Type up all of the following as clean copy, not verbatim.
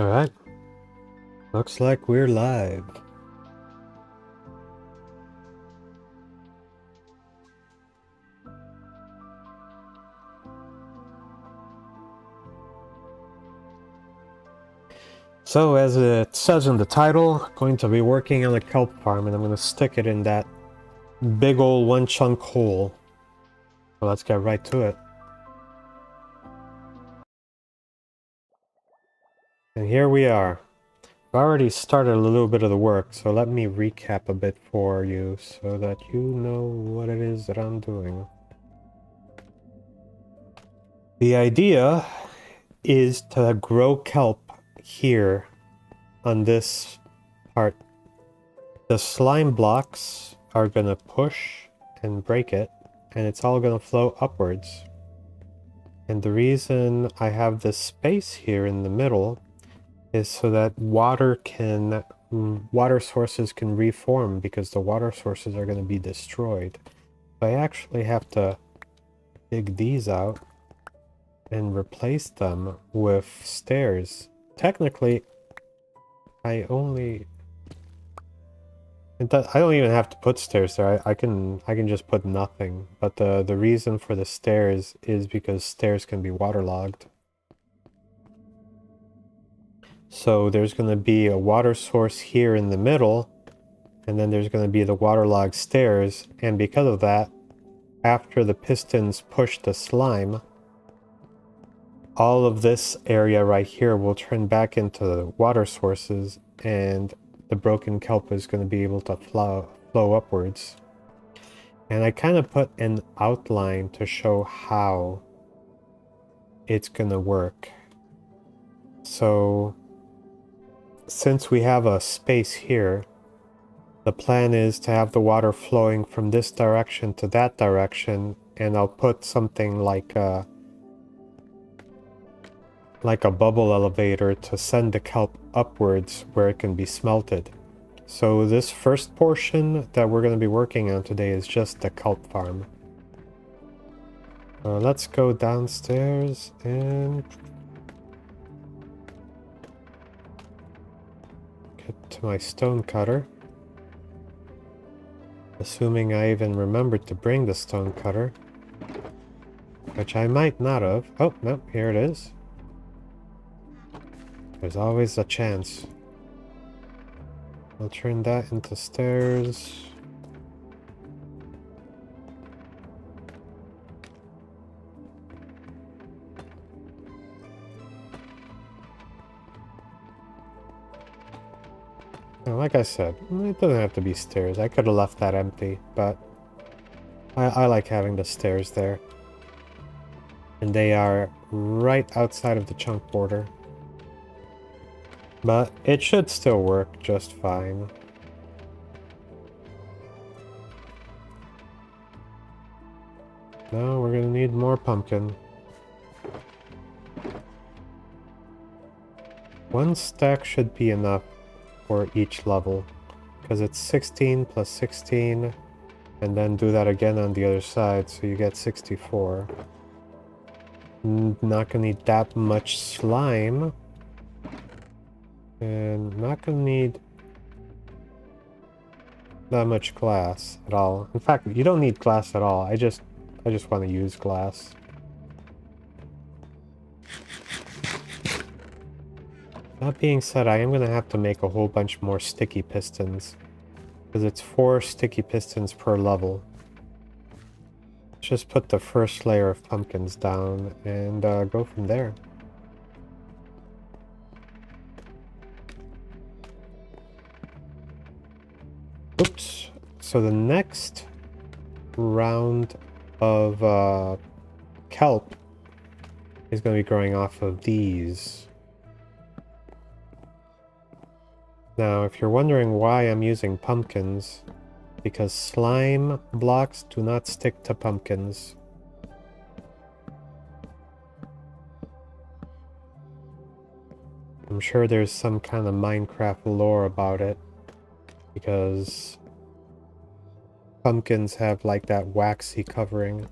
Alright, looks like we're live. So as it says in the title, I'm going to be working on a kelp farm and I'm going to stick it in that big old one chunk hole. So let's get right to it. And here we are. I've already started a little bit of the work, so let me recap a bit for you so that you know what it is that I'm doing. The idea is to grow kelp here on this part. The slime blocks are gonna push and break it, and it's all gonna flow upwards. And the reason I have this space here in the middle is so that water sources can reform, because the water sources are gonna be destroyed. So I actually have to dig these out and replace them with stairs. Technically, I don't even have to put stairs there. I can just put nothing. But the reason for the stairs is because stairs can be waterlogged. So there's going to be a water source here in the middle, and then there's going to be the waterlogged stairs, and because of that, after the pistons push the slime, all of this area right here will turn back into the water sources, and the broken kelp is going to be able to flow upwards. And I kind of put an outline to show how it's going to work. So since we have a space here, the plan is to have the water flowing from this direction to that direction, and I'll put something like a bubble elevator to send the kelp upwards where it can be smelted. So this first portion that we're going to be working on today is just the kelp farm. Let's go downstairs and get to my stone cutter. Assuming I even remembered to bring the stone cutter. Which I might not have. Oh, no, here it is. There's always a chance. I'll turn that into stairs. Now, like I said, it doesn't have to be stairs. I could have left that empty, but I like having the stairs there. And they are right outside of the chunk border. But it should still work just fine. Now we're gonna need more pumpkin. One stack should be enough for each level, because it's 16 plus 16, and then do that again on the other side, so you get 64. Not gonna need that much slime. And not gonna need that much glass at all. In fact, you don't need glass at all. I just want to use glass. That being said, I am gonna have to make a whole bunch more sticky pistons, because it's 4 sticky pistons per level. Let's just put the first layer of pumpkins down and go from there. Oops. So the next round of kelp is going to be growing off of these. Now, if you're wondering why I'm using pumpkins, because slime blocks do not stick to pumpkins. I'm sure there's some kind of Minecraft lore about it, because pumpkins have like that waxy covering.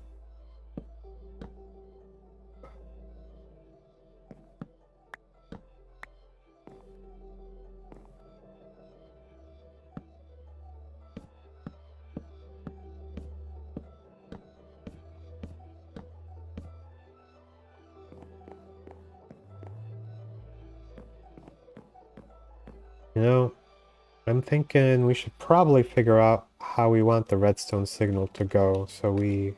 You know, I'm thinking we should probably figure out how we want the redstone signal to go so we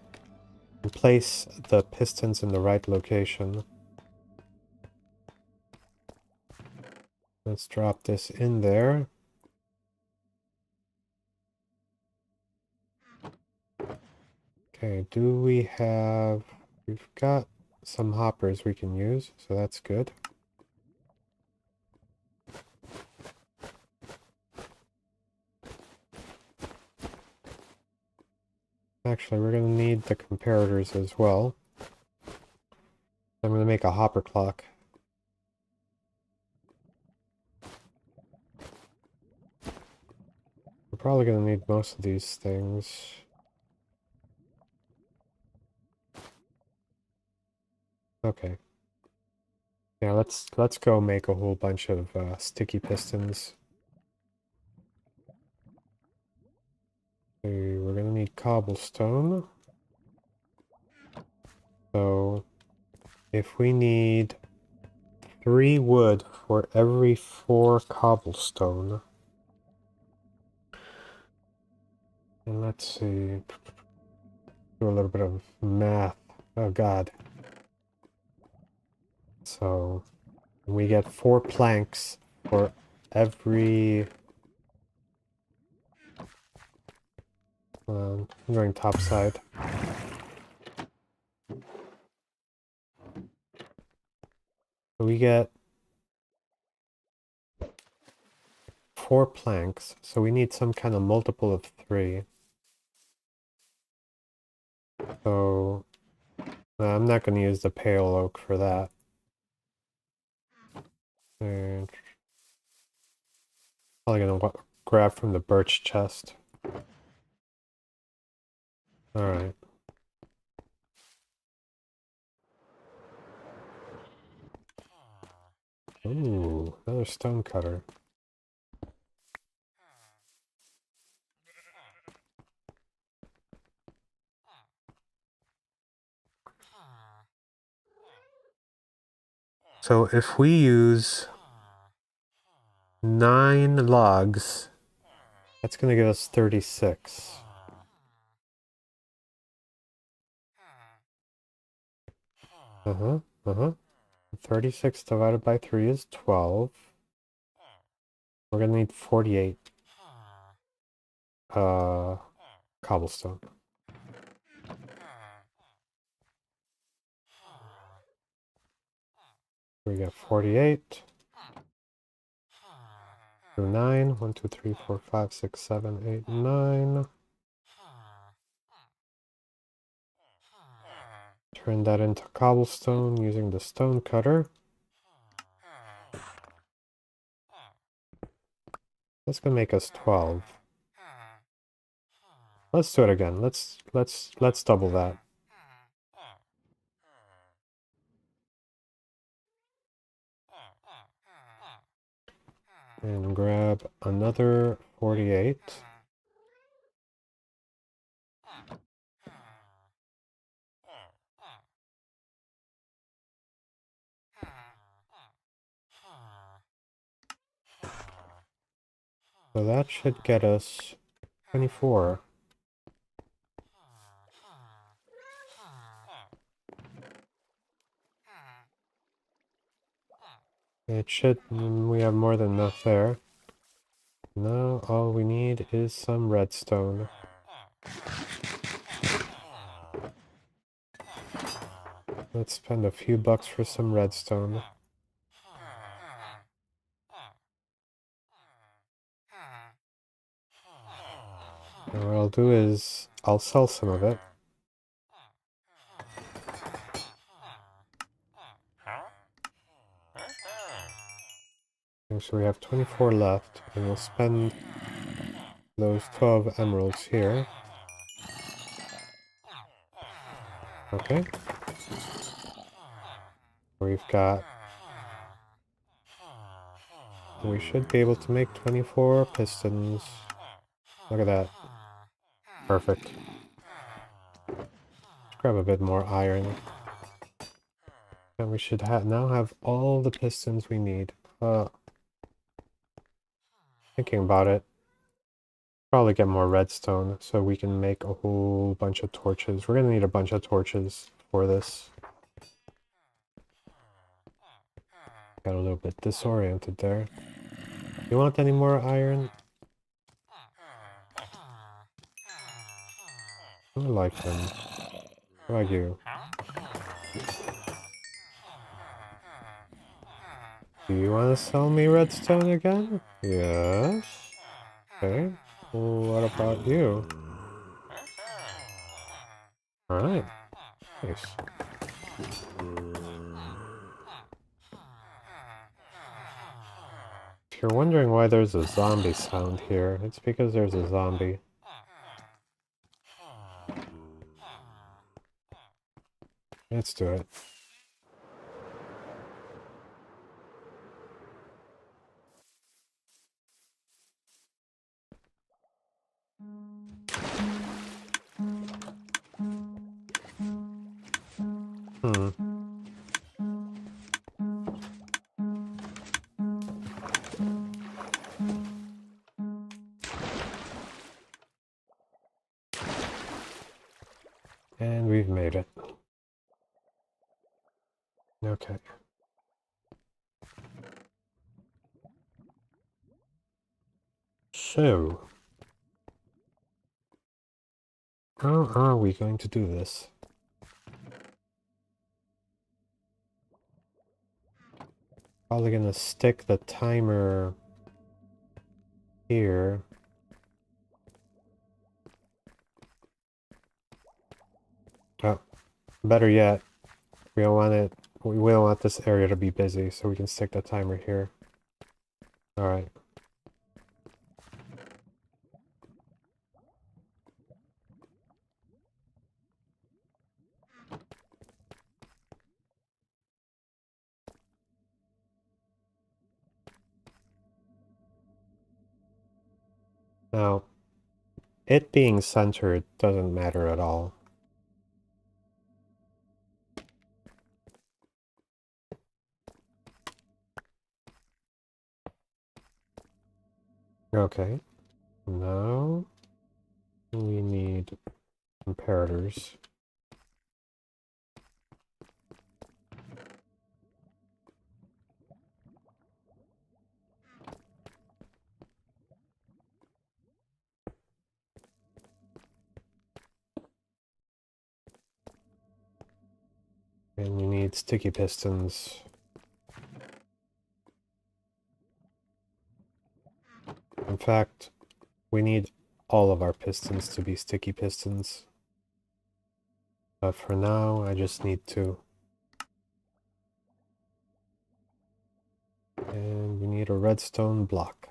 can place the pistons in the right location. Let's drop this in there. Okay, do we have... We've got some hoppers we can use, so that's good. Actually, we're going to need the comparators as well. I'm going to make a hopper clock. We're probably going to need most of these things. Okay. Yeah, let's go make a whole bunch of sticky pistons. Okay, we're gonna need cobblestone. So if we need 3 wood for every 4 cobblestone. And let's see. Do a little bit of math. Oh god. So we get 4 planks for every... I'm going top side. So we get 4 planks, so we need some kind of multiple of 3. So I'm not going to use the pale oak for that. And probably going to grab from the birch chest. Alright. Ooh, another stone cutter. So if we use 9 logs, that's going to give us 36. Uh-huh, uh-huh. 36 divided by 3 is 12. We're going to need 48 cobblestone. We got 48. Through 9. 1, 2, 3, 4, 5, 6, 7, 8, 9. Turn that into cobblestone using the stone cutter. That's gonna make us 12. Let's do it again. Let's double that. And grab another 48. So that should get us 24. It should, we have more than enough there. Now all we need is some redstone. Let's spend a few bucks for some redstone. And what I'll do is, I'll sell some of it. So we have 24 left, and we'll spend those 12 emeralds here. Okay. We've got... We should be able to make 24 pistons. Look at that. Perfect. Let's grab a bit more iron. And we should now have all the pistons we need. Thinking about it, probably get more redstone so we can make a whole bunch of torches. We're gonna need a bunch of torches for this. Got a little bit disoriented there. You want any more iron? I like them. What about you? Do you want to sell me redstone again? Yes. Okay. What about you? Alright. Nice. If you're wondering why there's a zombie sound here, it's because there's a zombie. Let's do it. Hmm. And we've made it. Okay. So, how are we going to do this? Probably gonna stick the timer here. Oh, better yet, we don't want it. We don't want this area to be busy, so we can stick the timer here. Alright. Now, it being centered doesn't matter at all. Okay. Now, we need comparators. And we need sticky pistons. In fact, we need all of our pistons to be sticky pistons. But for now, I just need two. And we need a redstone block.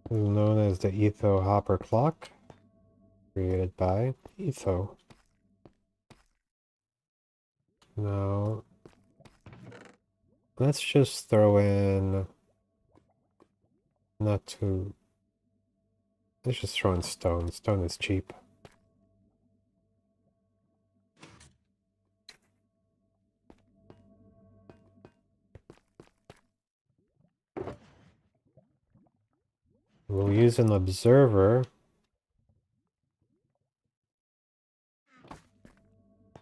This is known as the Etho Hopper clock, created by Etho. Now, let's just throw in, not too, let's just throw in stone. Stone is cheap. We'll use an observer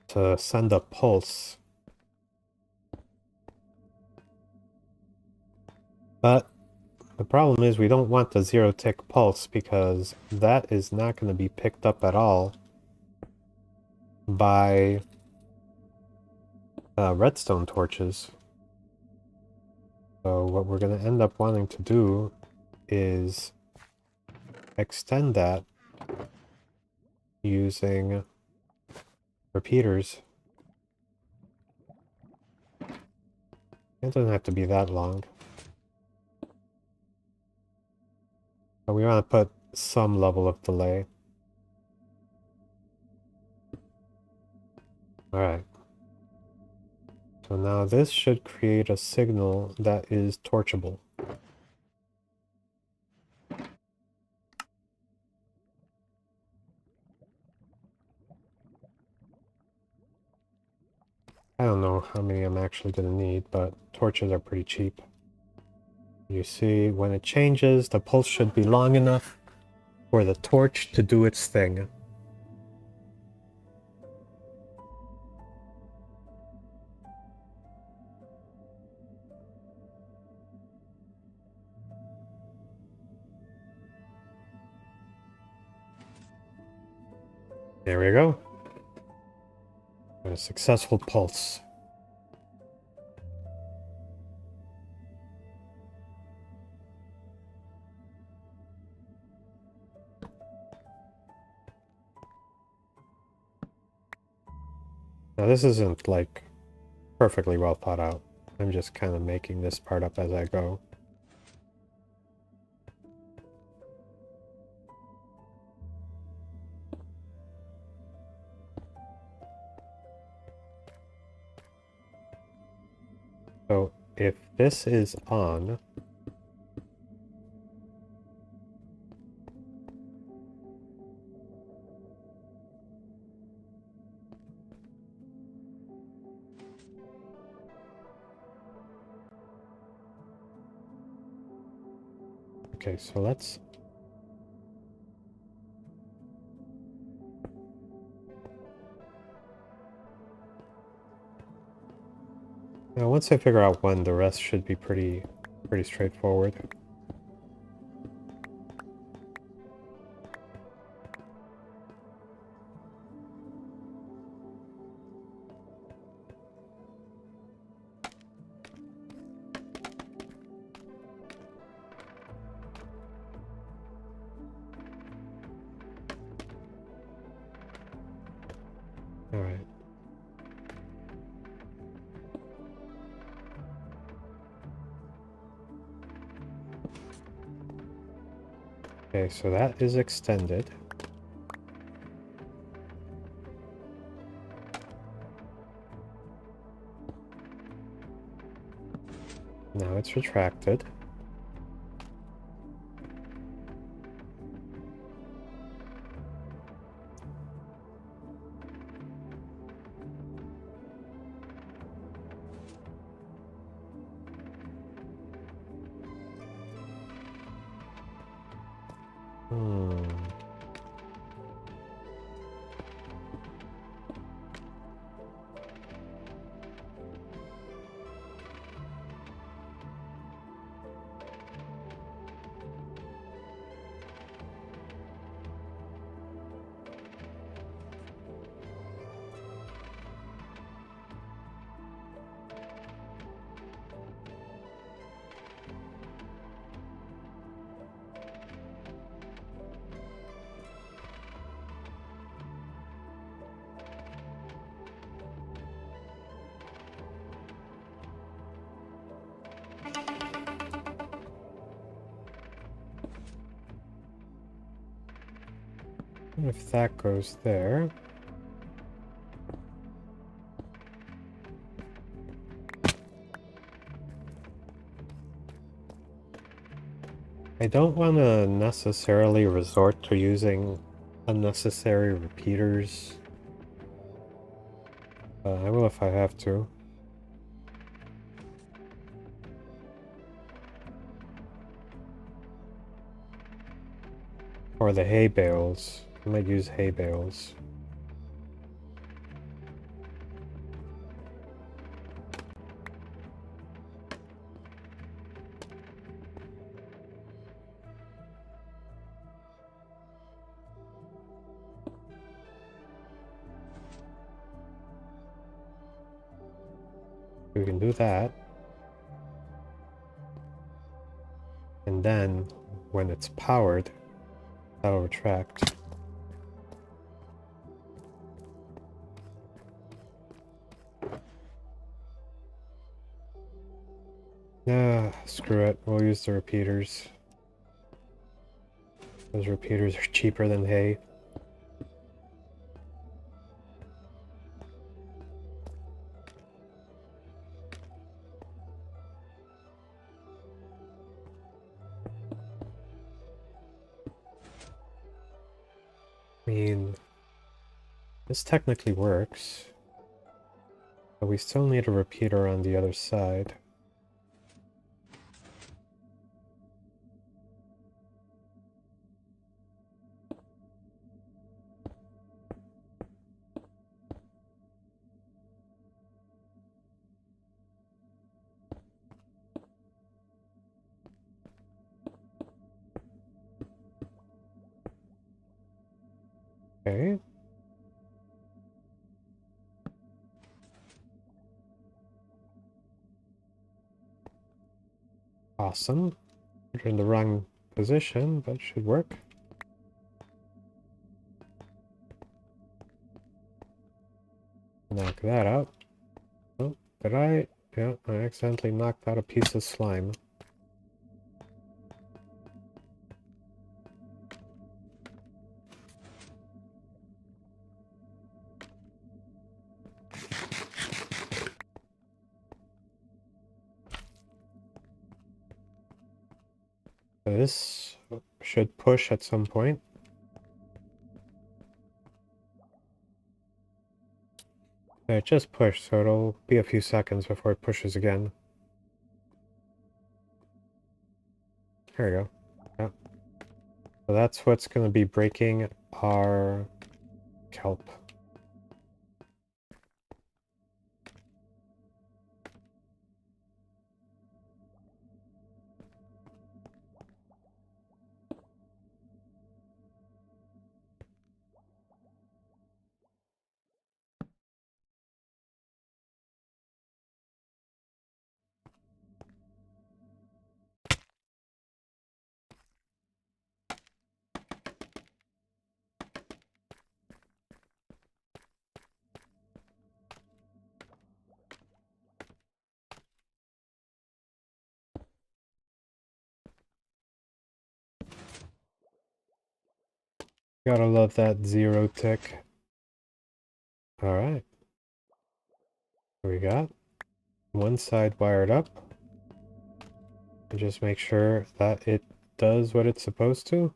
to send a pulse. But the problem is we don't want the zero tick pulse because that is not going to be picked up at all by redstone torches. So what we're going to end up wanting to do is extend that using repeaters. It doesn't have to be that long. But we want to put some level of delay. Alright. So now this should create a signal that is torchable. I don't know how many I'm actually going to need, but torches are pretty cheap. You see, when it changes, the pulse should be long enough for the torch to do its thing. There we go. A successful pulse. Now this isn't like perfectly well thought out. I'm just kind of making this part up as I go. So if this is on, okay, so let's... Now once I figure out when, the rest should be pretty straightforward. Alright. Okay, so that is extended. Now it's retracted. If that goes there... I don't want to necessarily resort to using unnecessary repeaters. I will if I have to. Or the hay bales. I might use hay bales. We can do that. And then, when it's powered, that'll retract. Ah, screw it. We'll use the repeaters. Those repeaters are cheaper than hay. I mean, this technically works. But we still need a repeater on the other side. Okay. Awesome. We're in the wrong position, but should work. Knock that out. Oh, did I? Yeah, I accidentally knocked out a piece of slime. This should push at some point. It just pushed, so it'll be a few seconds before it pushes again. There we go. Yeah. So that's what's going to be breaking our kelp. Gotta love that 0 tick. Alright. We got one side wired up. And just make sure that it does what it's supposed to.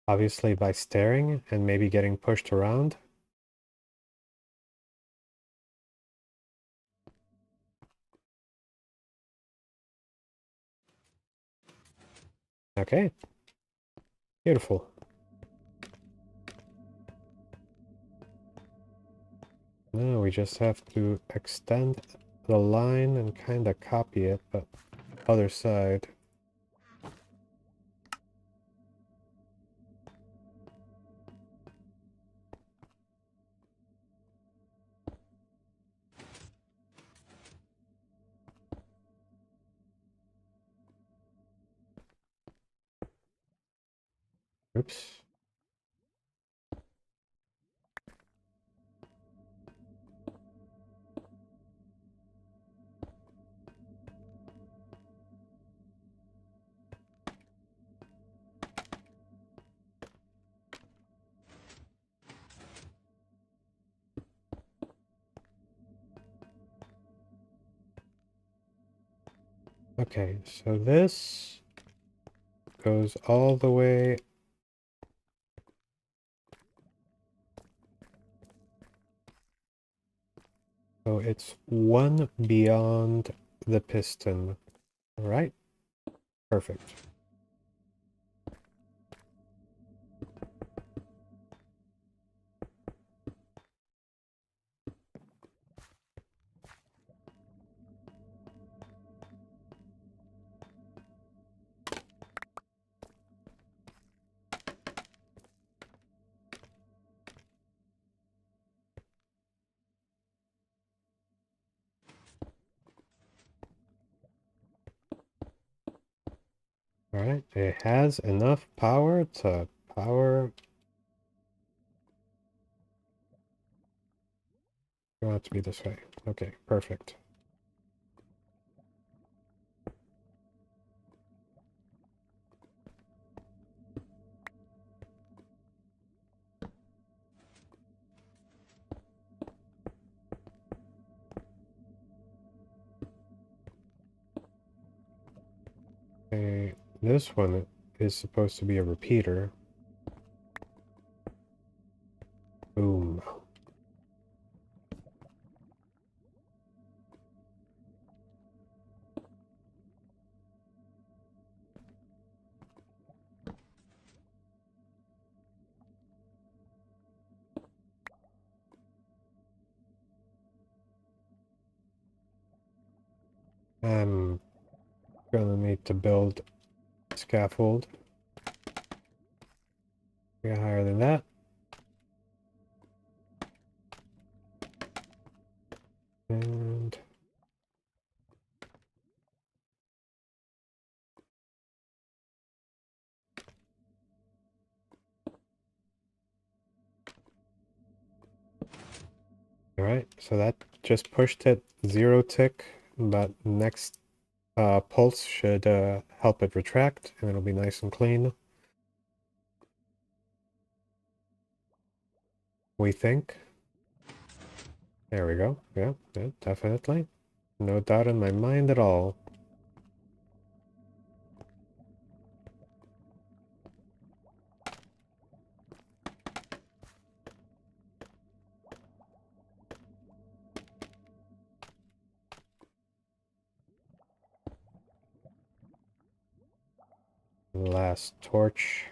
Obviously by staring and maybe getting pushed around. Okay. Beautiful. Now we just have to extend the line and kind of copy it, but other side. Oops. Okay, so this goes all the way. So it's one beyond the piston. All right, perfect. All right, it has enough power to power. You want it to be this way. Okay, perfect. Okay, this one is supposed to be a repeater. Boom. I'm gonna need to build scaffold. Get higher than that. And alright, so that just pushed it 0 tick, but next pulse should help it retract, and it'll be nice and clean. We think. There we go. Yeah, yeah, definitely. No doubt in my mind at all. Last torch.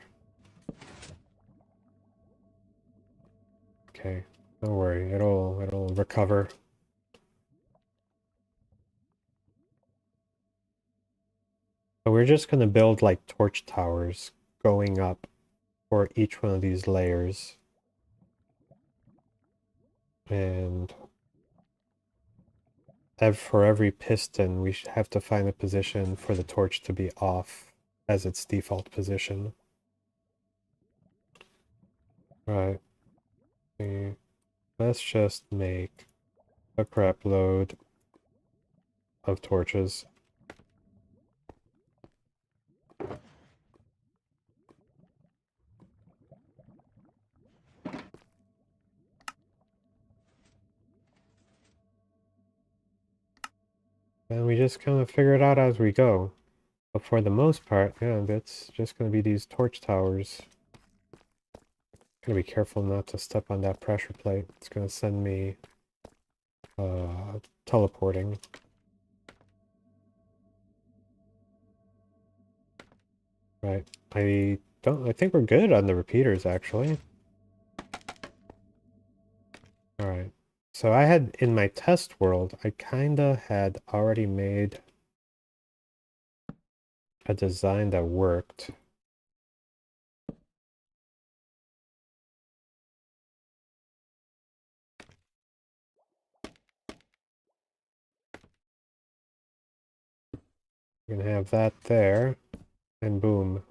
Okay, don't worry, it'll recover. So we're just gonna build like torch towers going up for each one of these layers. And for every piston, we should have to find a position for the torch to be off as its default position. Right. Let's just make a crap load of torches. And we just kind of figure it out as we go. But for the most part, yeah, that's just going to be these torch towers. Gotta be careful not to step on that pressure plate. It's going to send me teleporting. Right. I think we're good on the repeaters, actually. Alright. So I had, in my test world, I kinda had already made a design that worked. We're gonna have that there, and boom.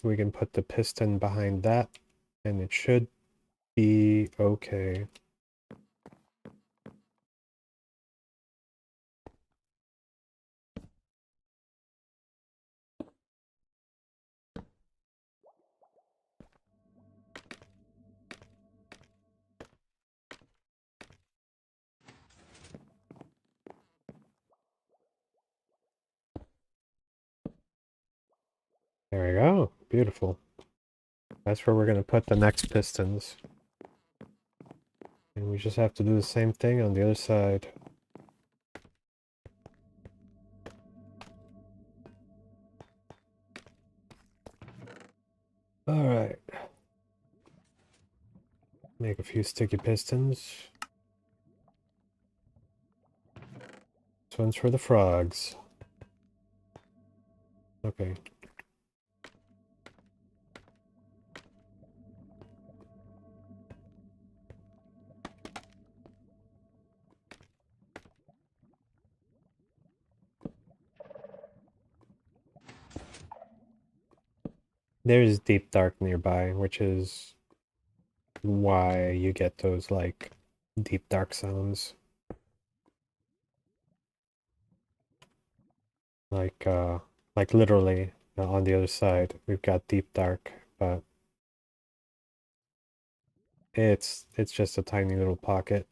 We can put the piston behind that, and it should be okay. There we go. Beautiful. That's where we're gonna put the next pistons. And we just have to do the same thing on the other side. Alright. Make a few sticky pistons. This one's for the frogs. Okay. There's deep dark nearby, which is why you get those like deep dark sounds. Like literally on the other side we've got deep dark, but it's just a tiny little pocket.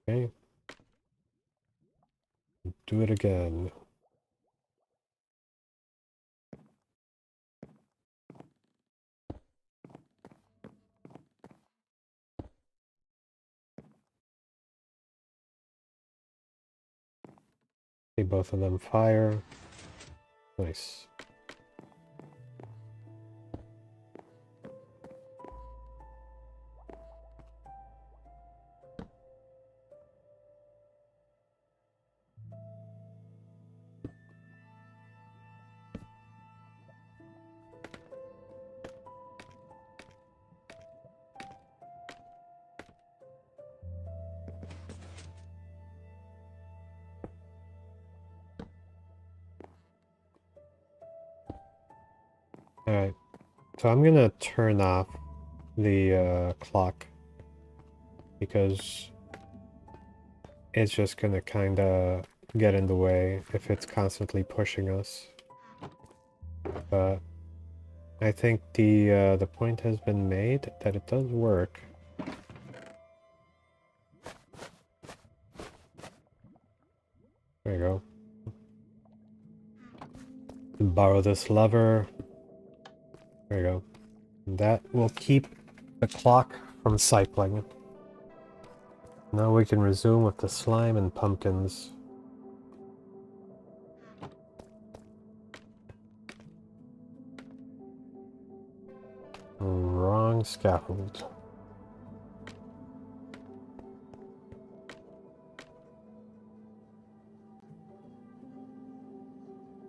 Okay. Do it again. See both of them fire. Nice. Alright, so I'm gonna turn off the clock because it's just gonna kinda get in the way if it's constantly pushing us. But I think the point has been made that it does work. There you go. Borrow this lever. There you go. That will keep the clock from cycling. Now we can resume with the slime and pumpkins. Wrong scaffold.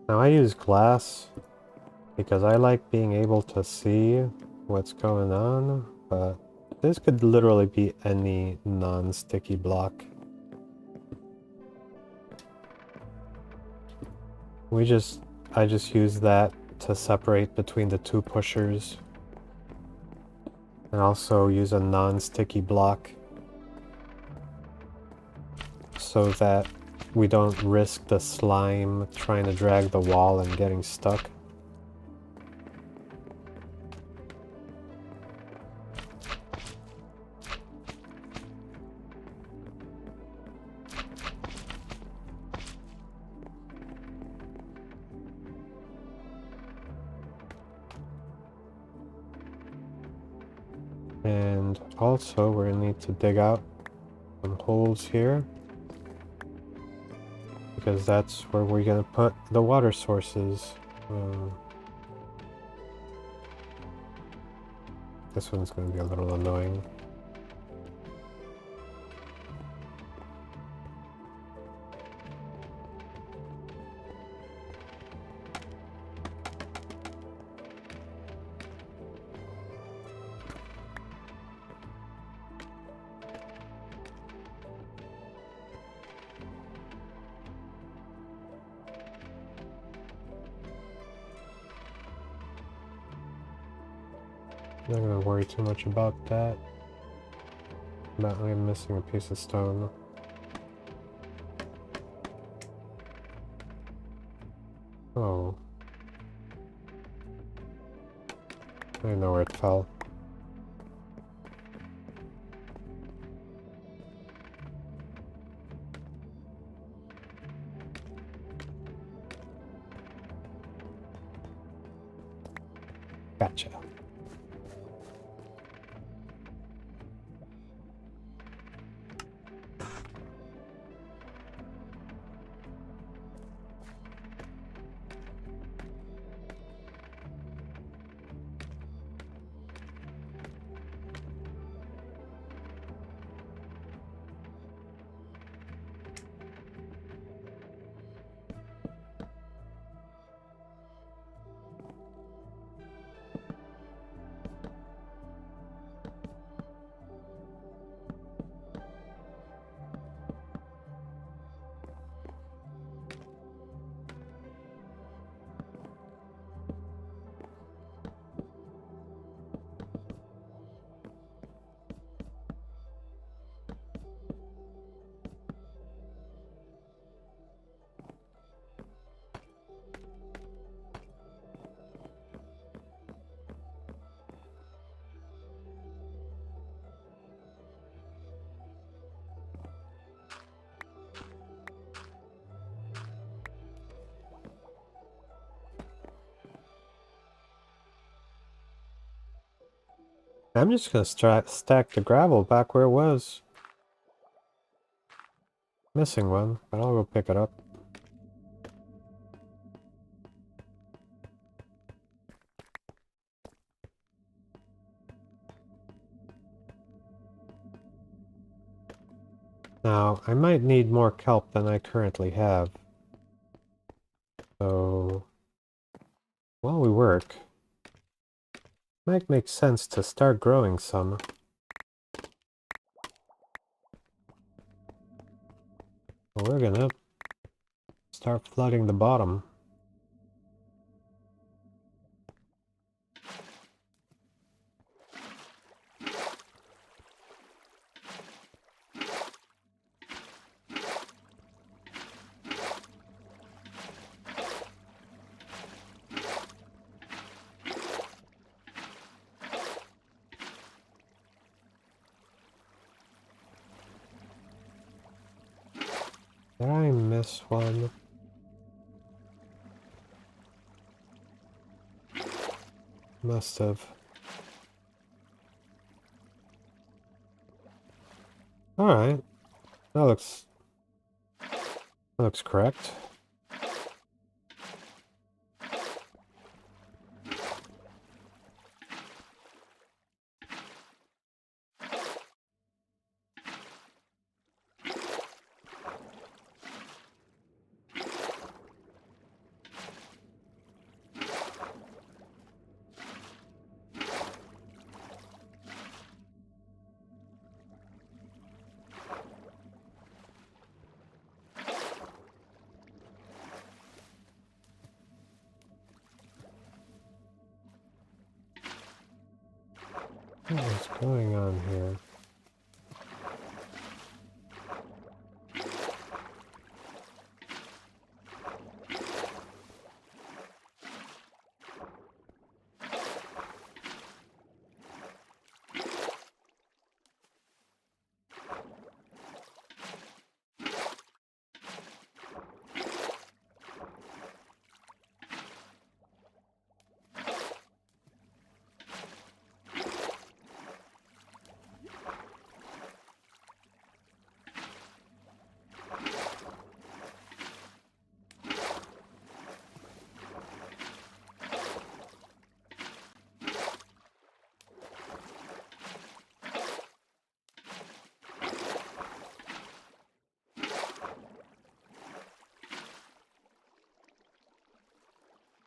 Now I use glass because I like being able to see what's going on, but this could literally be any non-sticky block. I just use that to separate between the two pushers. And also use a non-sticky block so that we don't risk the slime trying to drag the wall and getting stuck. And also we're gonna need to dig out some holes here, because that's where we're gonna put the water sources. This one's gonna be a little annoying. Not gonna worry too much about that. But I'm missing a piece of stone. Oh. I know where it fell. Gotcha. I'm just gonna stack the gravel back where it was. Missing one, but I'll go pick it up. Now, I might need more kelp than I currently have. So, while we work, might make sense to start growing some. Well, we're gonna start flooding the bottom. Did I miss one? Must have. Alright. That looks correct. What is going on here?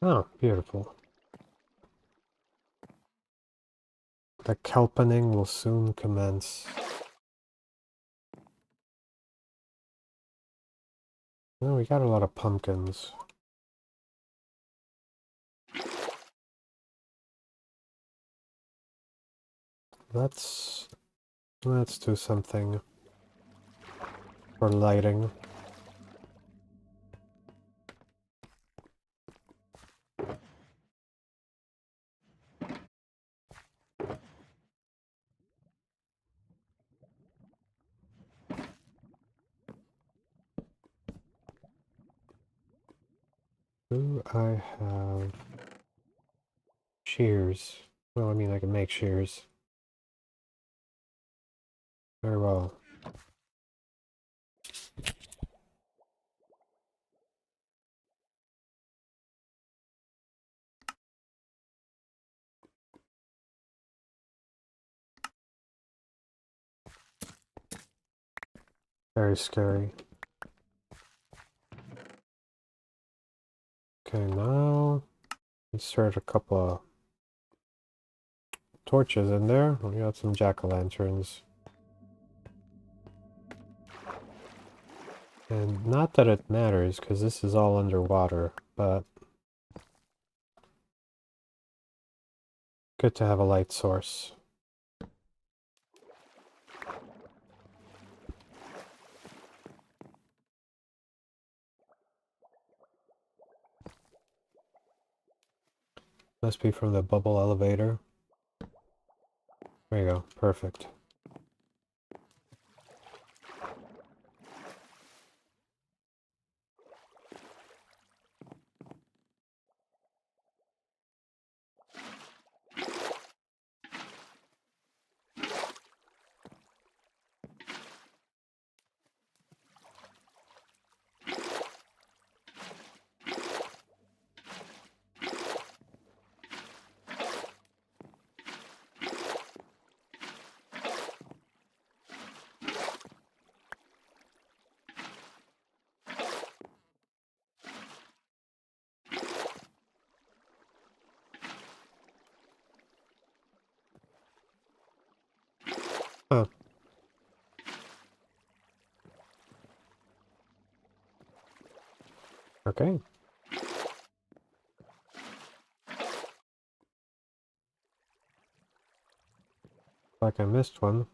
Oh, beautiful. The kelpening will soon commence. Oh, we got a lot of pumpkins. Let's do something for lighting. Do I have shears? Well, I mean, I can make shears. Very well. Very scary. Okay, now insert a couple of torches in there. We got some jack-o'-lanterns. And not that it matters, because this is all underwater, but good to have a light source. Must be from the bubble elevator. There you go, perfect. Huh. Okay. Like I missed one.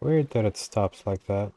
Weird that it stops like that.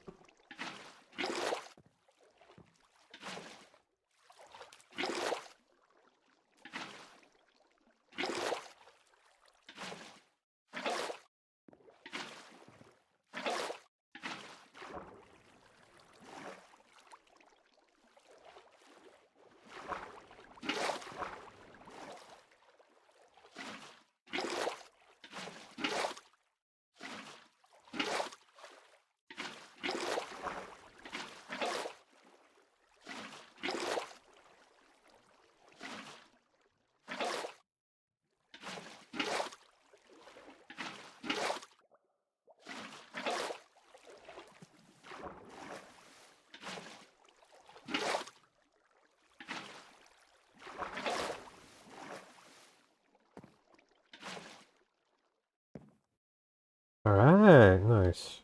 Alright, nice.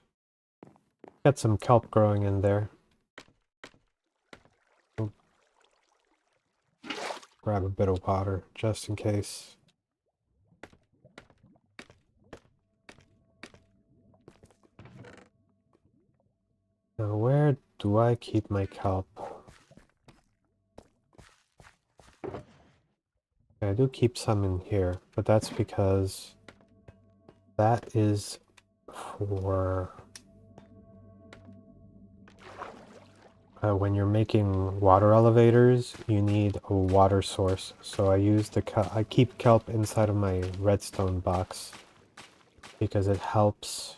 Got some kelp growing in there. Grab a bit of water, just in case. Now, where do I keep my kelp? I do keep some in here, but that's because that is for when you're making water elevators, you need a water source. So I keep kelp inside of my redstone box because it helps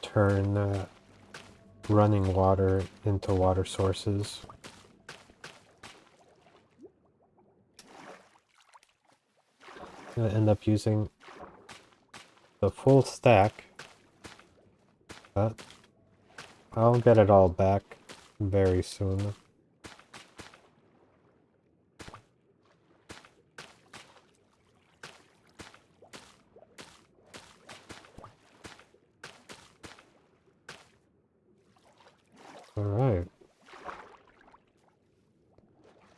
turn running water into water sources. I'm gonna end up using the full stack, but I'll get it all back very soon. Alright.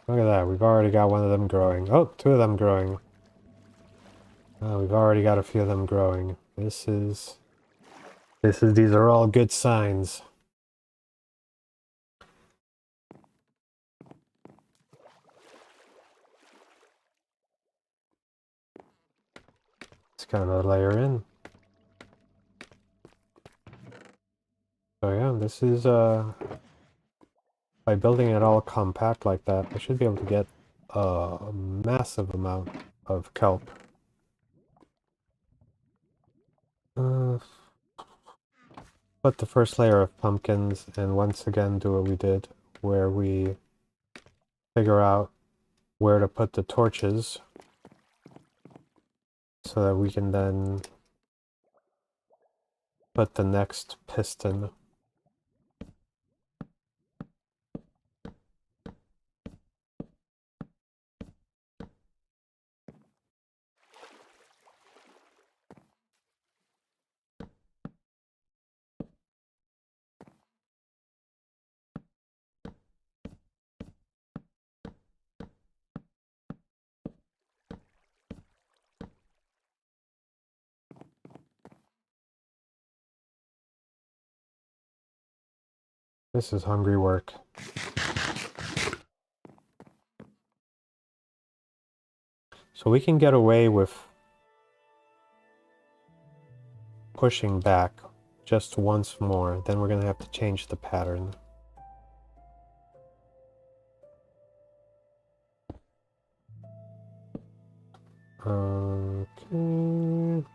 Look at that, we've already got one of them growing. Oh, two of them growing. We've already got a few of them growing. These are all good signs. Let's get another layer in. So yeah, this is, by building it all compact like that, I should be able to get a massive amount of kelp. Put the first layer of pumpkins, and once again do what we did, where we figure out where to put the torches, so that we can then put the next piston. This is hungry work. So we can get away with pushing back just once more, then we're going to have to change the pattern. Okay.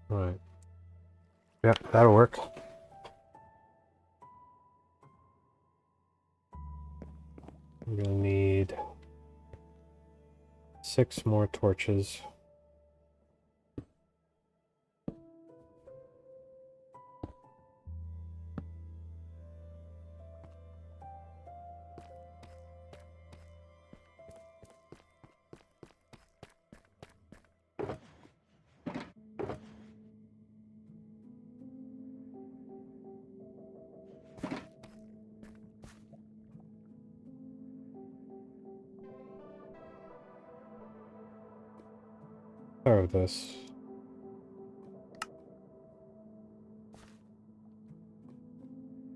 Right. Yep, that'll work. We're gonna need 6 more torches. Start with this.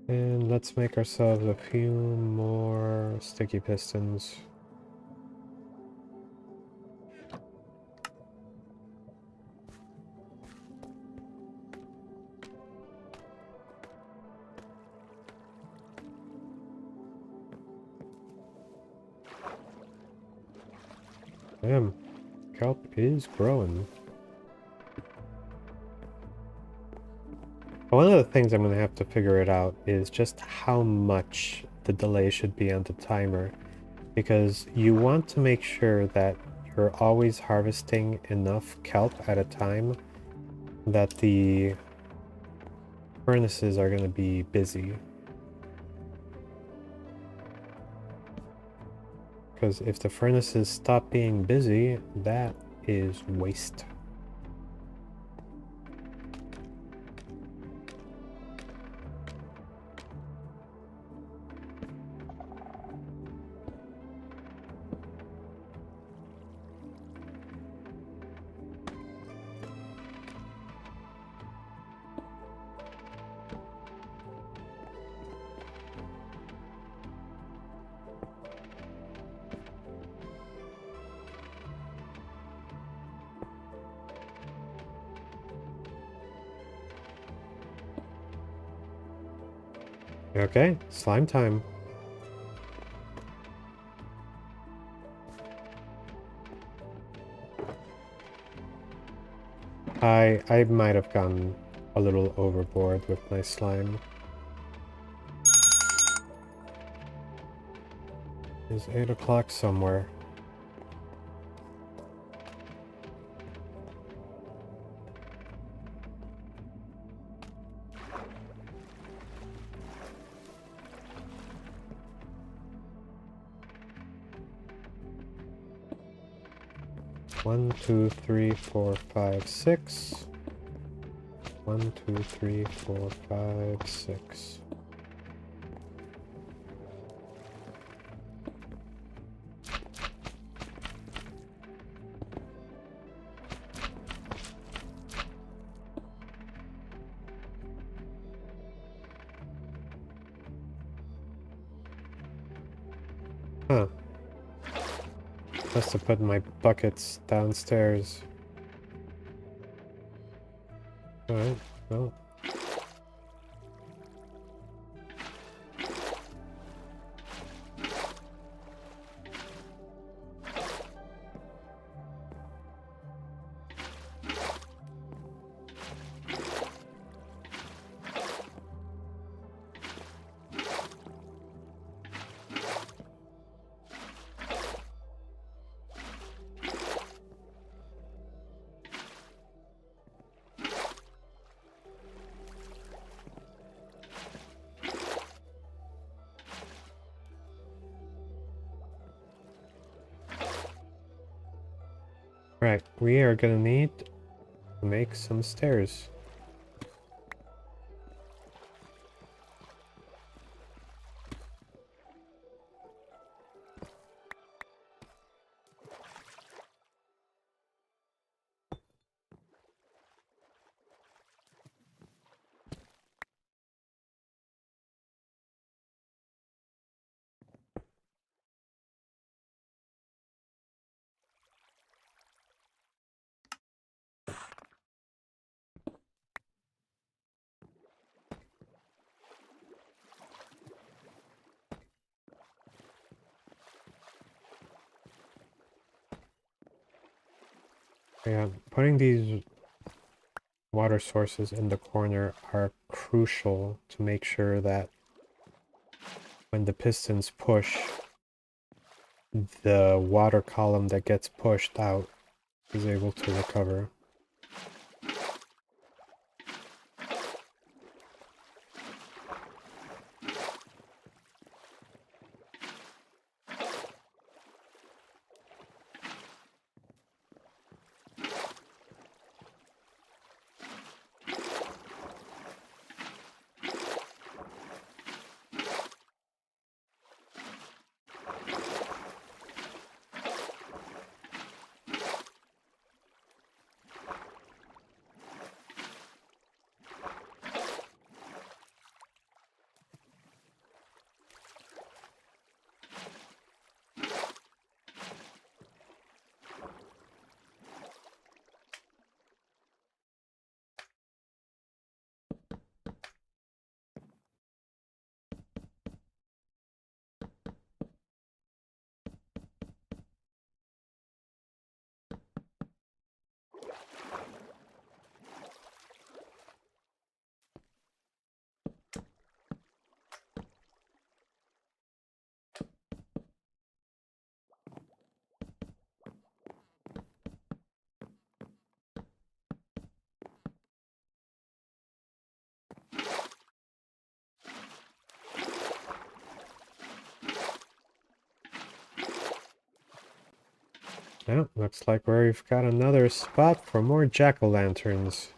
And let's make ourselves a few more sticky pistons. Damn, kelp is growing. One of the things I'm going to have to figure it out is just how much the delay should be on the timer, because you want to make sure that you're always harvesting enough kelp at a time that the furnaces are going to be busy. Because if the furnaces stop being busy, that is waste. Okay, slime time. I might have gone a little overboard with my slime. It's 8 o'clock somewhere. One, two, three, four, five, six. 1, 2, 3, 4, 5, 6. Huh. Must have put my buckets downstairs. Alright, well. Right, we are gonna need to make some stairs. Yeah, putting these water sources in the corner are crucial to make sure that when the pistons push, the water column that gets pushed out is able to recover. Yeah, looks like we've got another spot for more jack-o'-lanterns.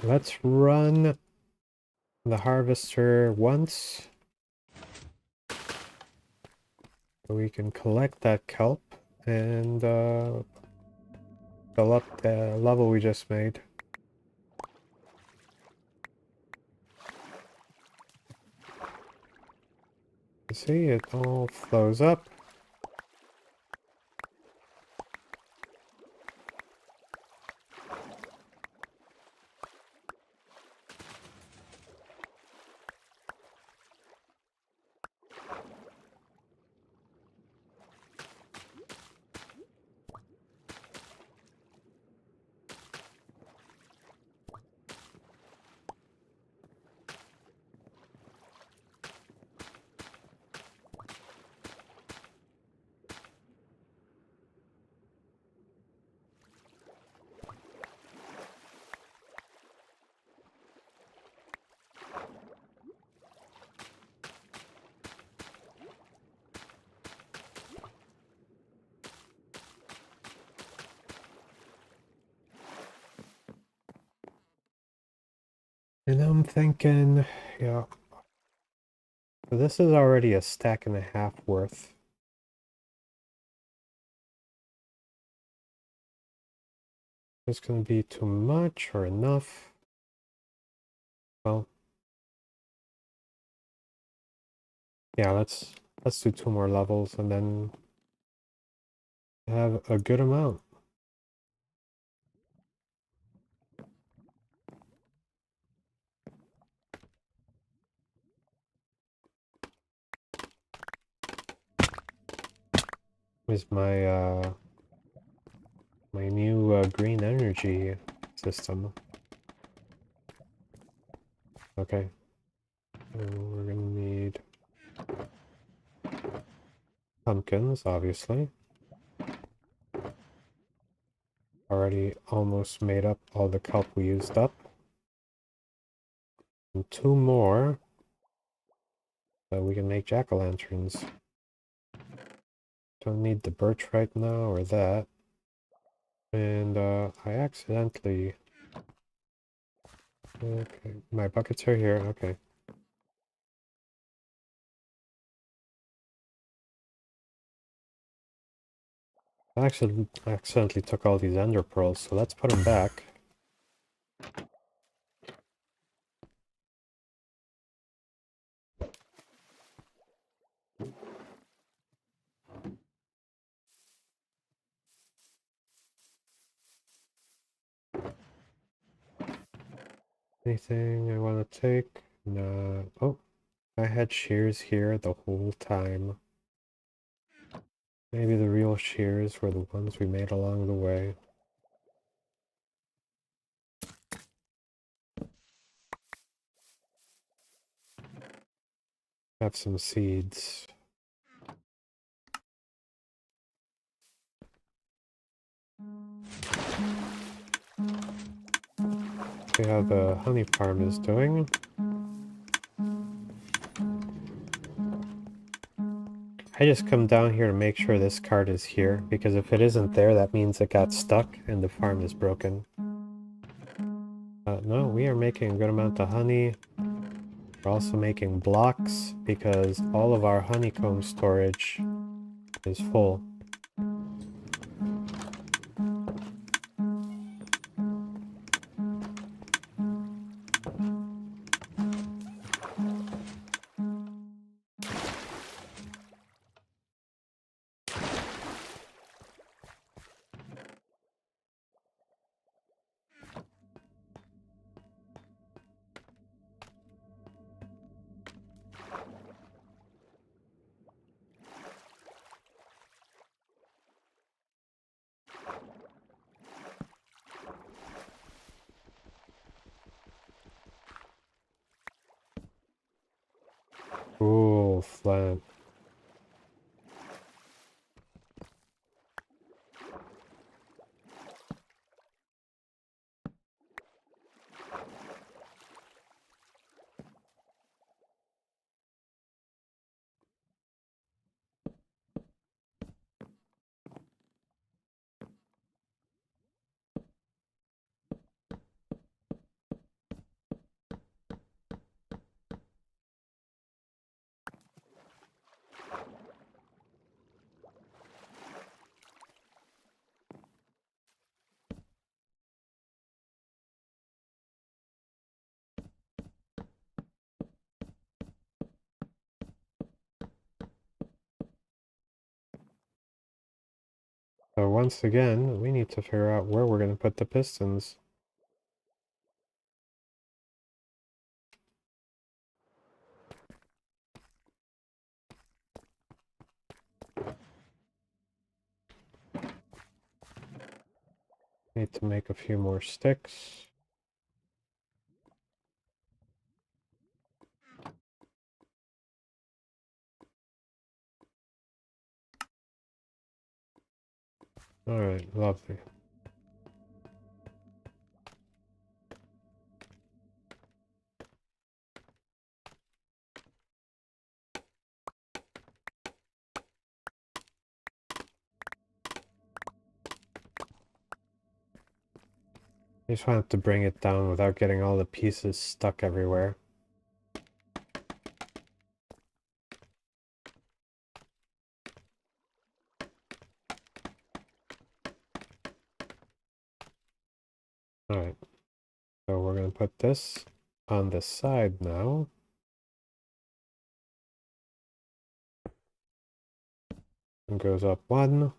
Let's run the harvester once. So we can collect that kelp and fill up the level we just made. You see, it all flows up. And I'm thinking, yeah, so this is already a stack and a half worth. Is this going to be too much or enough? Well, yeah, let's do 2 more levels and then have a good amount. Is my new green energy system. Okay. And we're gonna need pumpkins, obviously. Already almost made up all the kelp we used up. And 2 more so we can make jack-o'-lanterns. Don't need the birch right now or that. And I accidentally... Okay, my buckets are here, okay. I actually accidentally took all these ender pearls, so let's put them back. Anything I want to take? No. Oh, I had shears here the whole time. Maybe the real shears were the ones we made along the way. Have some seeds. See how the honey farm is doing. I just come down here to make sure this card is here, because if it isn't there, that means it got stuck and the farm is broken. No, we are making a good amount of honey. We're also making blocks, because all of our honeycomb storage is full. Cool, flat. So once again, we need to figure out where we're going to put the pistons. Need to make a few more sticks. Alright, lovely. I just wanted to bring it down without getting all the pieces stuck everywhere. Alright, so we're going to put this on the side now. And goes up one.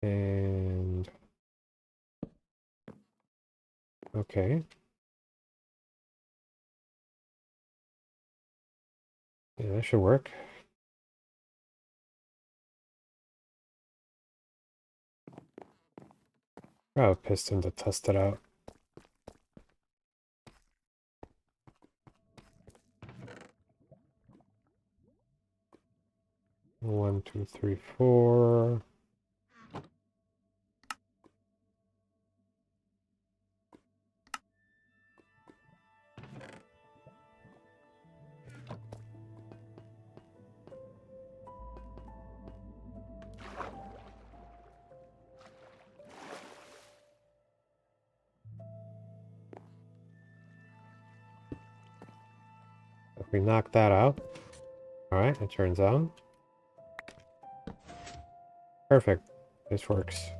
And okay. Yeah, that should work. Grab a piston to test it out. One, two, three, four. If we knock that out, alright, it turns on. Perfect. This works.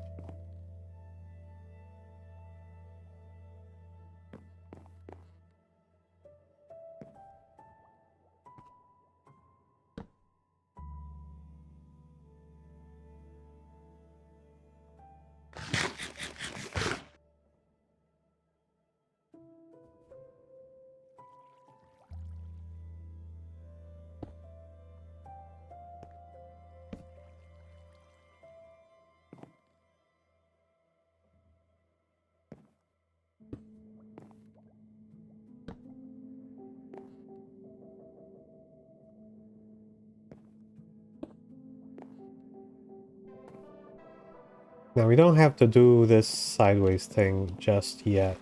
Now we don't have to do this sideways thing just yet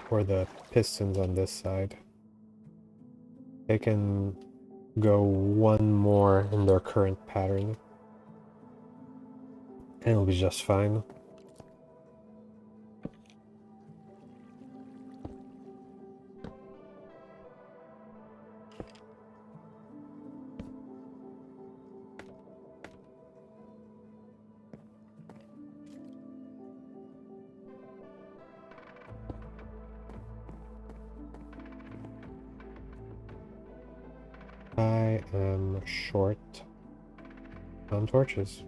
for the pistons on this side. They can go one more in their current pattern. And it'll be just fine. I am short on torches.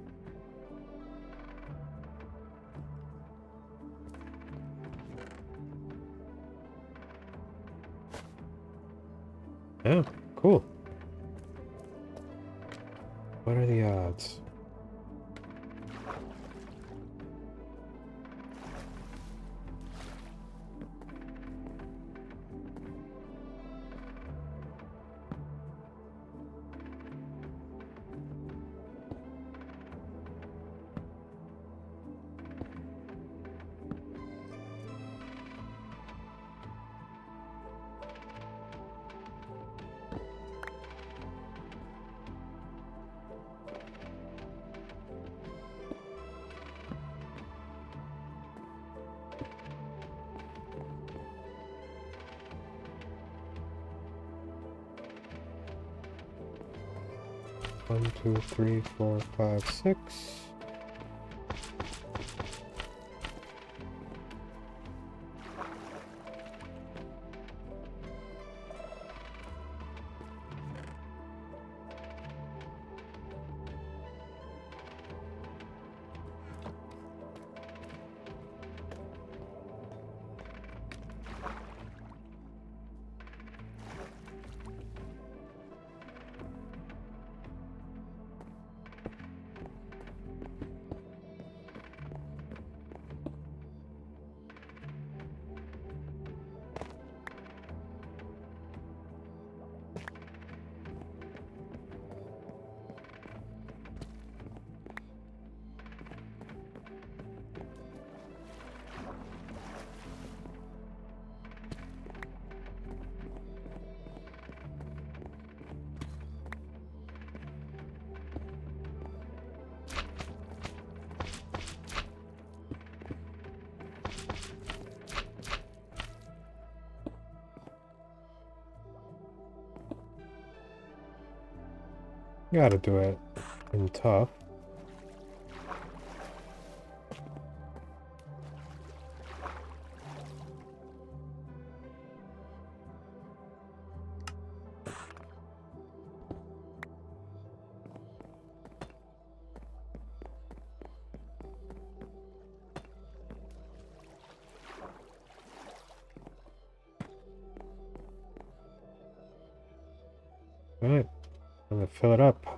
Yeah, cool. What are the odds? 1, 2, 3, 4, 5, 6. Gotta do it in tough. Alright, I'm gonna fill it up.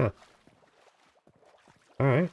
Huh. Alright.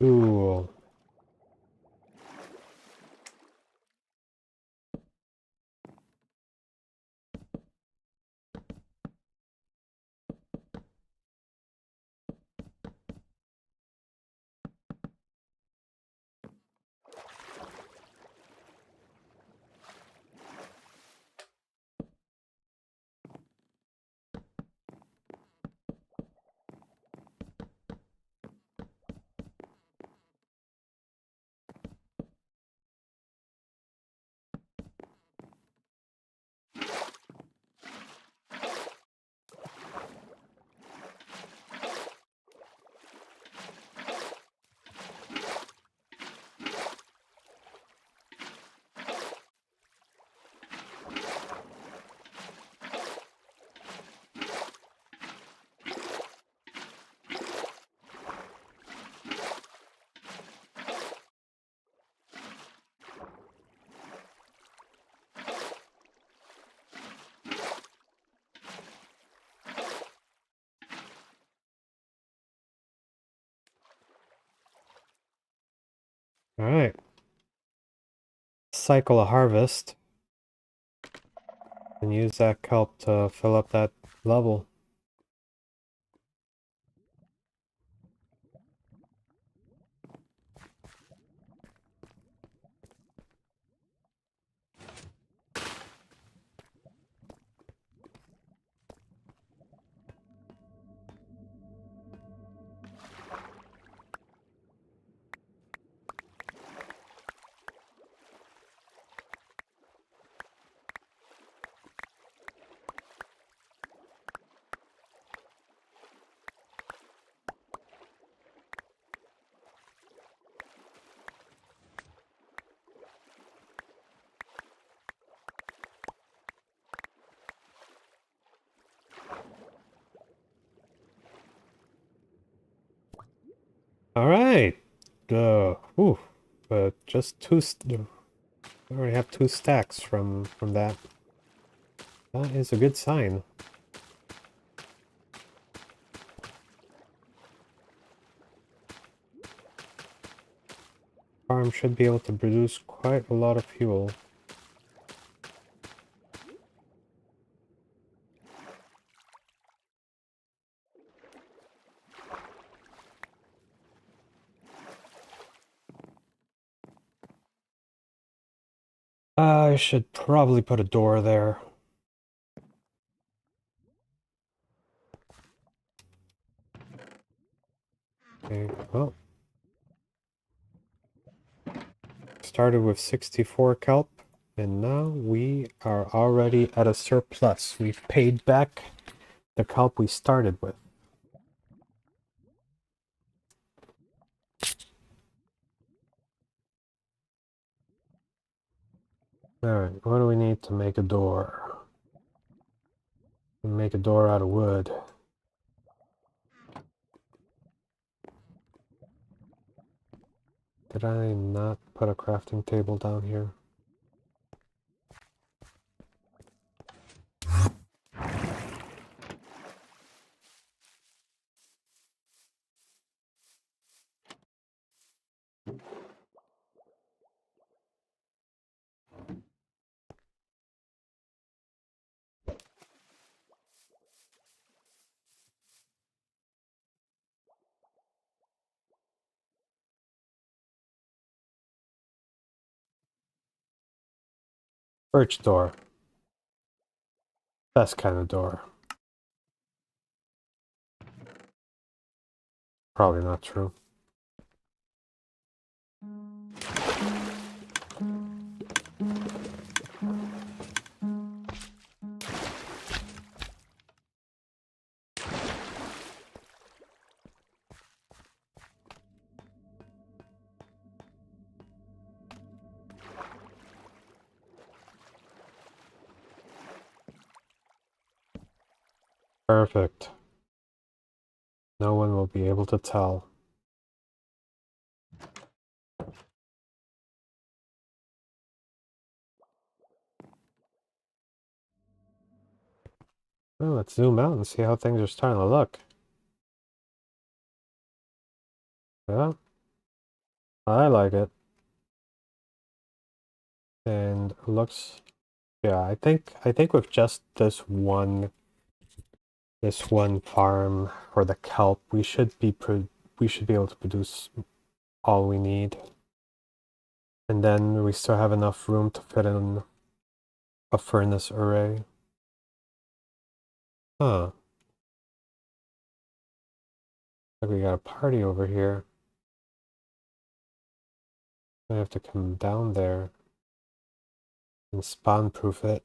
Ooh. Alright. Cycle a harvest. And use that kelp to fill up that level. All right. Ooh, just two. I already have 2 stacks from that. That is a good sign. Farm should be able to produce quite a lot of fuel. I should probably put a door there. Okay, well. Started with 64 kelp, and now we are already at a surplus. We've paid back the kelp we started with. Alright, what do we need to make a door? Make a door out of wood. Did I not put a crafting table down here? Birch door. Best kind of door. Probably not true. Perfect. No one will be able to tell. Well, let's zoom out and see how things are starting to look. Yeah, I like it. And looks, yeah, I think with just this one farm for the kelp, we should be able to produce all we need. And then we still have enough room to fit in a furnace array. Huh. Like we got a party over here. I have to come down there and spawn proof it.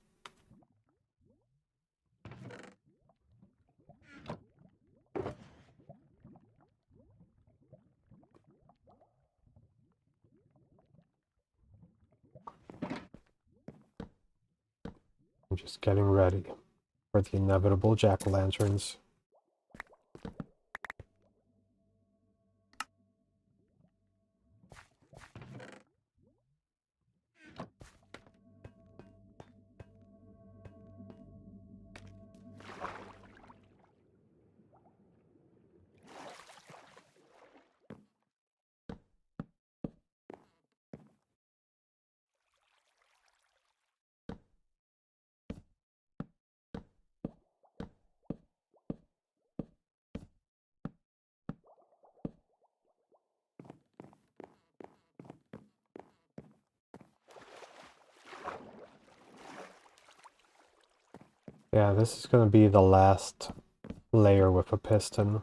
I'm just getting ready for the inevitable jack-o'-lanterns. Yeah, this is going to be the last layer with a piston.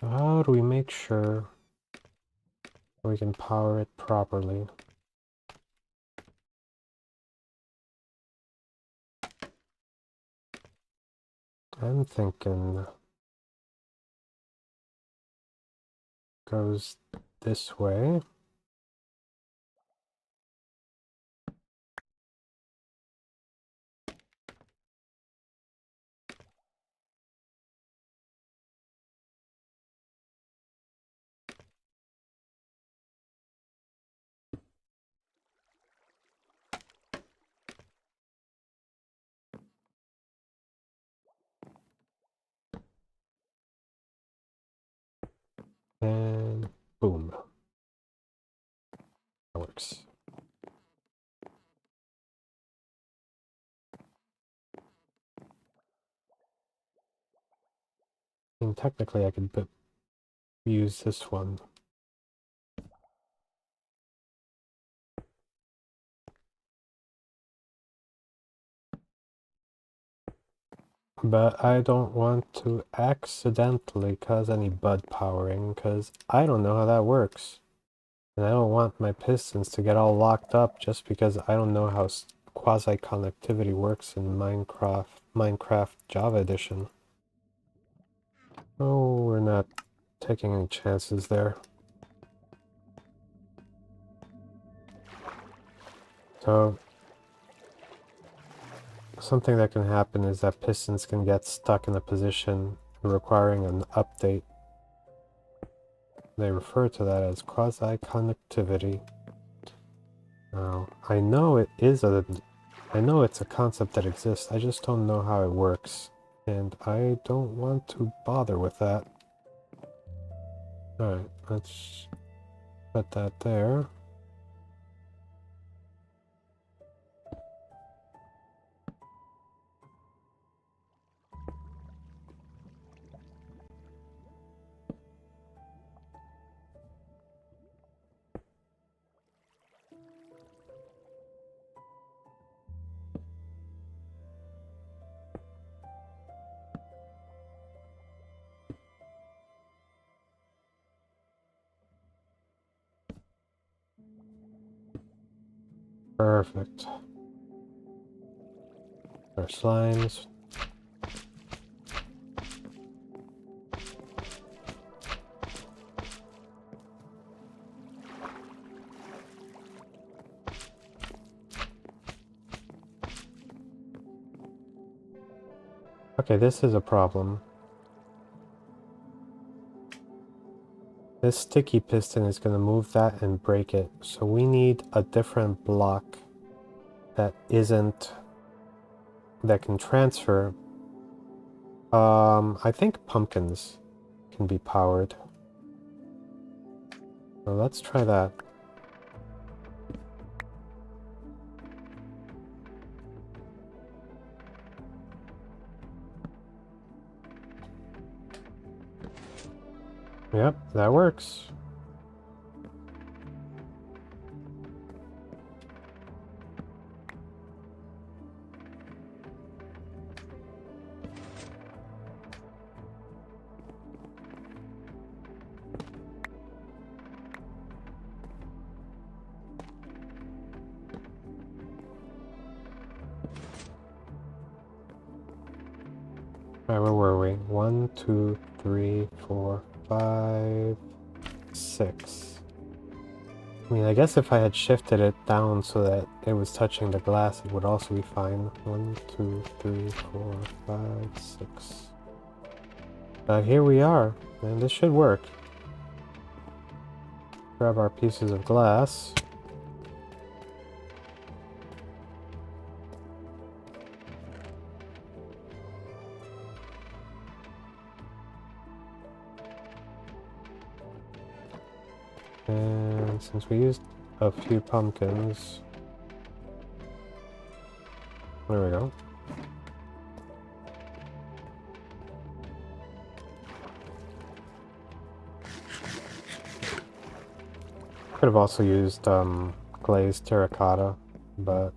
So how do we make sure we can power it properly? I'm thinking goes this way. And boom. That works. I mean, technically I could use this one. But I don't want to accidentally cause any bud powering, because I don't know how that works. And I don't want my pistons to get all locked up just because I don't know how quasi-connectivity works in Minecraft Java Edition. Oh, we're not taking any chances there. So, something that can happen is that pistons can get stuck in a position requiring an update. They refer to that as quasi-connectivity. Now, I know it's a concept that exists, I just don't know how it works. And I don't want to bother with that. Alright, let's put that there. Perfect. Our slimes. Okay, this is a problem. This sticky piston is going to move that and break it. So we need a different block that can transfer. I think pumpkins can be powered. So let's try that. Yep, that works. Alright, where were we? 1, 2, 3, 4, 5, 6. I mean, I guess if I had shifted it down so that it was touching the glass, it would also be fine. 1, 2, 3, 4, 5, 6. Here we are, and this should work. Grab our pieces of glass. And since we used a few pumpkins, there we go. Could have also used glazed terracotta, but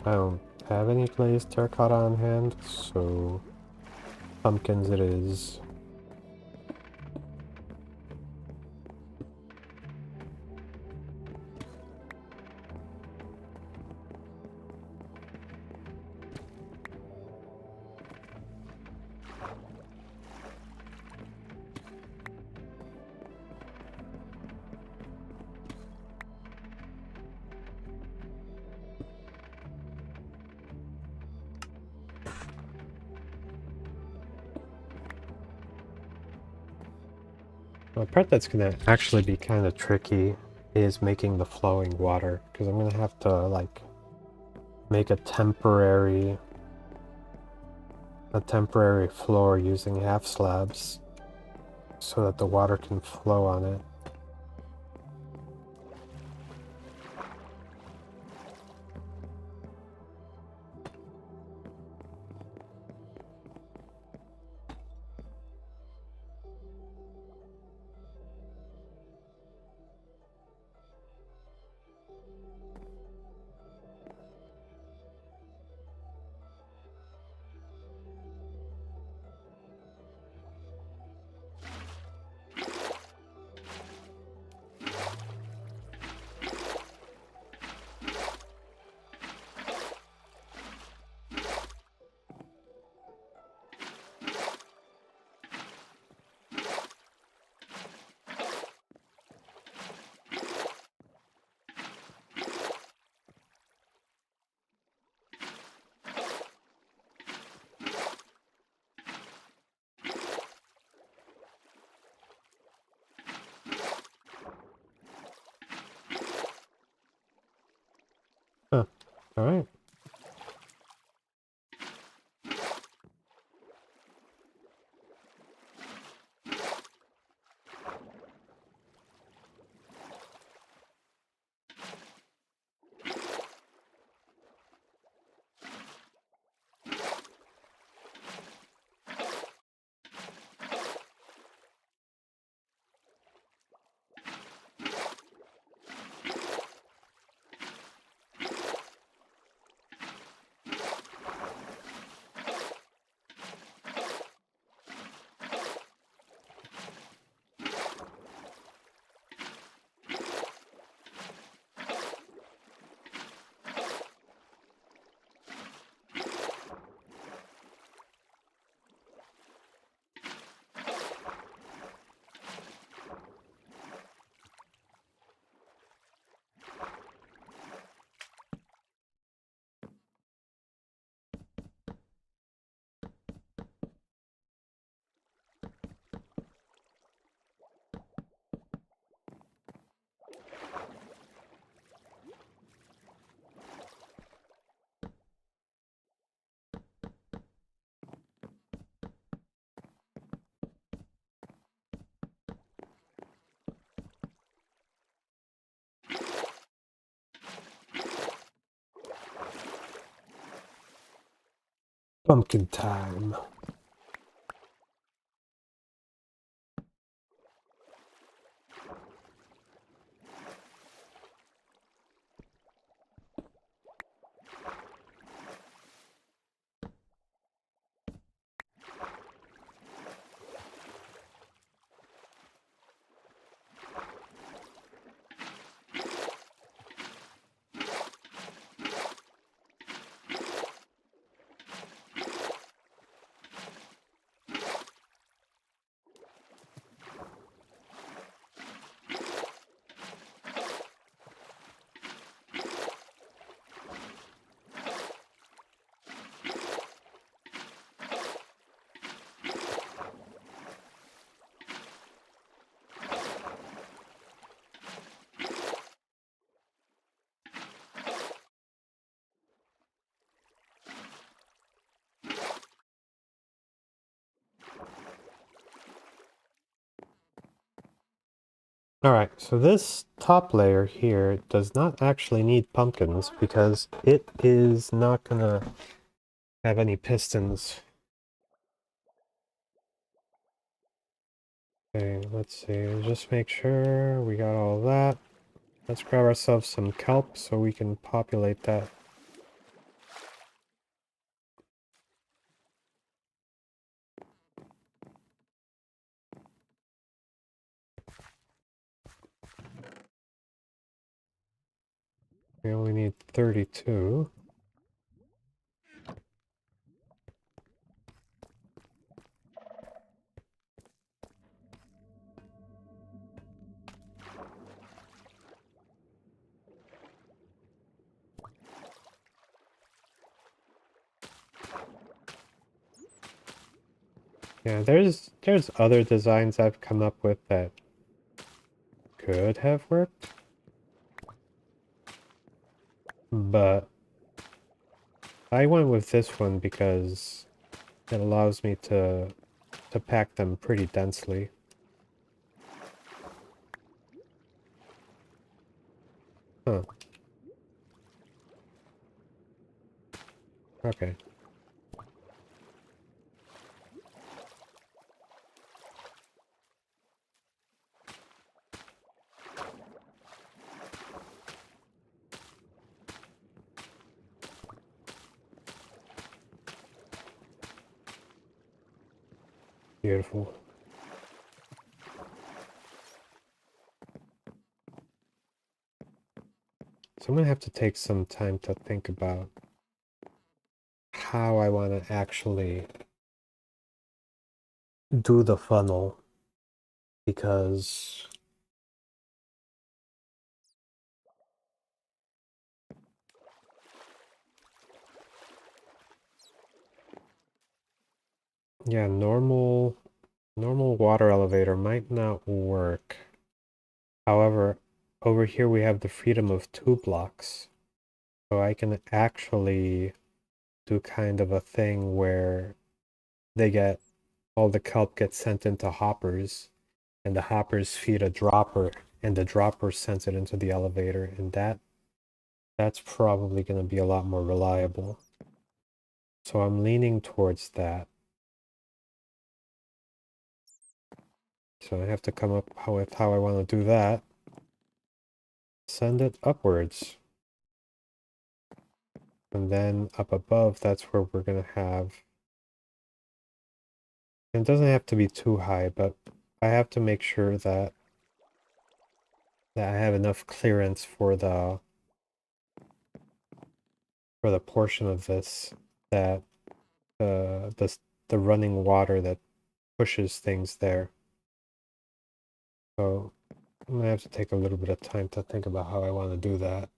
I don't have any glazed terracotta on hand, so pumpkins it is. The part that's gonna actually be kind of tricky is making the flowing water, because I'm gonna have to like make a temporary floor using half slabs so that the water can flow on it. Huh. All right. Pumpkin time. Alright, so this top layer here does not actually need pumpkins because it is not gonna have any pistons. Okay, let's see, just make sure we got all that. Let's grab ourselves some kelp so we can populate that. We only need 32. Yeah, there's other designs I've come up with that could have worked. But I went with this one because it allows me to pack them pretty densely. Huh. Okay. Beautiful. So I'm gonna have to take some time to think about how I want to actually do the funnel, because yeah, normal water elevator might not work. However, over here we have the freedom of 2 blocks. So I can actually do kind of a thing where all the kelp gets sent into hoppers, and the hoppers feed a dropper, and the dropper sends it into the elevator, and that's probably going to be a lot more reliable. So I'm leaning towards that. So I have to come up with how I want to do that. Send it upwards. And then up above, that's where we're going to have... It doesn't have to be too high, but I have to make sure that I have enough clearance for the portion of this that the running water that pushes things there. So I'm gonna have to take a little bit of time to think about how I want to do that.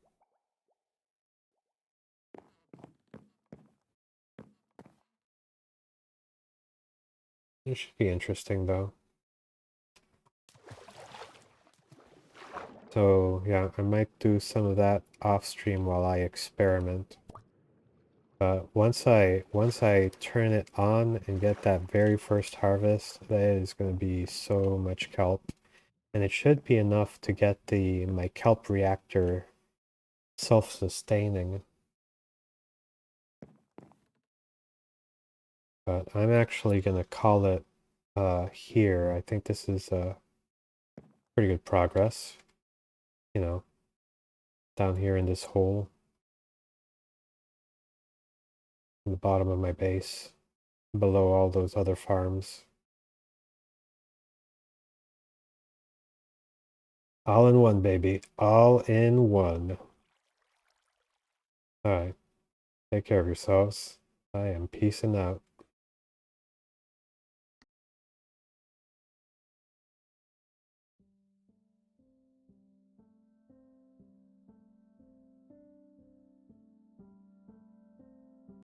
It should be interesting though. So yeah, I might do some of that off stream while I experiment. But once I turn it on and get that very first harvest, that is going to be so much kelp. And it should be enough to get my kelp reactor self-sustaining. But I'm actually going to call it here. I think this is pretty good progress. You know, down here in this hole. In the bottom of my base. Below all those other farms. All in one, baby. All in one. Alright. Take care of yourselves. I am peacing out.